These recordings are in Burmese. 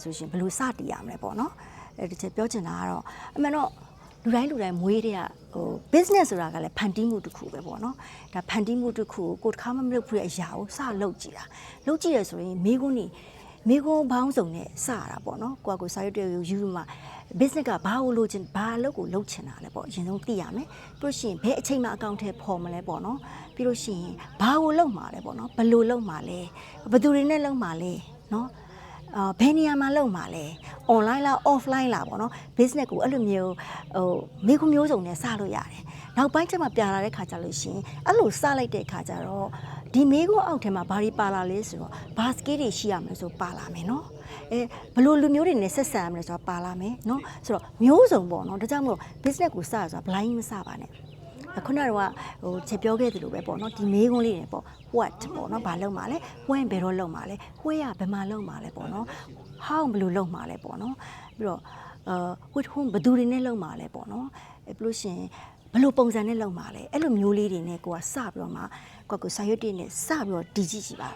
ဆိုရှင်ဘယ်လိုစတည်ရမလဲပေါ့နော်ဒီချက်ပြောချင်တာကတော့အမှန်တော့လူတိုင်းမွေးတဲ့ဟို business ဆိုတာကလည်းဖန်တီးမှုတစ်ခုပဲပေါ့နော်ဒါဖန်တီးမှုတစ်ခုကိုတစ်ခါမှမလုပ်ဘူးတဲ့အရာကိုစလုပ်ကြည့်တာလုပ်ကြည့်ရဆိုရင်မိကုန်းဘောင်းစုံနဲ့စရတာပေါ့နော်ကိုစာရွက်တွေယူမှာ business ကဘာလို့လုပ်ချင်ဘာလုပ်ကိုလုပ်ချင်တာလဲပေါ့အရင်ဆုံးသိရမယ်ပြီးလို့ရှိရင်ဘယ်အချိန်မှအကောင့်ထဲပေါ်မလဲပေါ့နော်ပြီးလို့ရှိရင်ဘာကိုလုပ်မှာလဲပေါ့နော်ဘယ်လိုလုပ်မှာလဲဘယ်သူတွေနဲ့လုပ်မှာလဲနော်ဘယ်နေရာမှာလုပ်မှာလဲ online လား offline လားပေါ့နော် business ကိုအဲ့လိုမျိုးမိခုမျိုးစုံနဲ့စလို့ရတယ်နောက်ပိုင်းကျမှပြလာတဲ့ခါကျလို့ရှိရင်အဲ့လိုစလိုက်တဲ့ခါကျတော့ဒီမိခုအောက်ထဲမှာဘာတွေပါလာလဲဆိုတော့ဘာ skill တွေရှိရမလဲဆိုပါလာမယ်နော်ဘယ်လိုလူမျိုးတွေနဲ့ဆက်ဆံရမလဲဆိုတော့ပါလာမယ်နော်ဆိုတော့မျိုးစုံပေါ့နော်ဒါကြောင့်မို့ business ကိုစရဆိုတာ blind မစပါနဲ့ခုနကချက်ပြောခဲ့သလိုပဲပေါ့နော်ဒီမေးခွန်းလေးတွေပေါ့ what ပေါ့နော်ဘာလုပ်မှာလဲ when ဘယ်တော့လုပ်မှာလဲ where ဘယ်မှာလုပ်မှာလဲပေါ့နော် how ဘယ်လိုလုပ်မှာလဲပေါ့နော်ပြီးတော့with whom ဘယ်သူတွေနဲ့လုပ်မှာလဲပေါ့နော်ပြီးလို့ရှိရင်ဘယ်လိုပုံစံနဲ့လုပ်မှာလဲအဲ့လိုမျိုးလေးတွေနဲ့ကိုကစပြီးတော့မှကိုစာရွက်တွေနဲ့စပြီးတော့ဒီကြည့်ပါ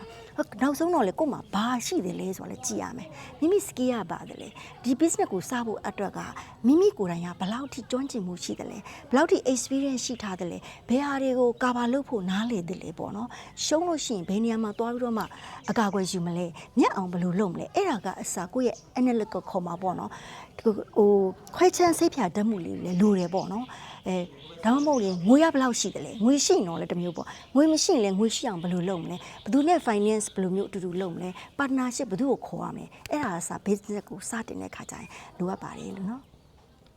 နောက်ဆုံးတော့လေကို့မှာဘာရှိတယ်လဲဆိုတော့လေကြည့်ရမယ်မိမိ skill ရပါတယ်လေဒီ business ကိုစဖို့အတွက်ကမိမိကိုယ်တိုင်ကဘယ်လောက်ထိကျွမ်းကျင်မှုရှိတယ်လဲဘယ်လောက်ထိ experience ရှိထားတယ်လဲဘယ်ဟာတွေကိုကာဗာလုပ်ဖို့နားလေတယ်လဲပေါ့နော်ရှုံးလို့ရှိရင်ဘယ်နေရာမှာသွားပြီးတော့မှအကာအကွယ်ယူမလဲမျက်အောင်ဘယ်လိုလုပ်မလဲအဲ့ဒါကအစကိုယ့်ရဲ့ analytical ခေါ်မှာပေါ့နော်ခွဲချမ်းစိတ်ဖြာတတ်မှုလေးလည်းလိုတယ်ပေါ့နော်ဒါမှမဟုတ်ရင်ငွေရဘယ်လောက်ရှိတယ်လဲငွေရှိရင်တော့လည်းတစ်မျိုးပေါ့ငွေမရှိရင်လည်းငွေရှိအောင်ဘယ်လိုလုပ်မလဲဘယ်သူနဲ့ finance ဘယ်လိုမျိုးအတူတူလုပ်မလဲ partnership ဘယ်သူကိုခေါ်ရမလဲအဲ့ဒါကစ business ကိုစတင်တဲ့ခါကျရင်လိုအပ်ပါတယ်လို့နော်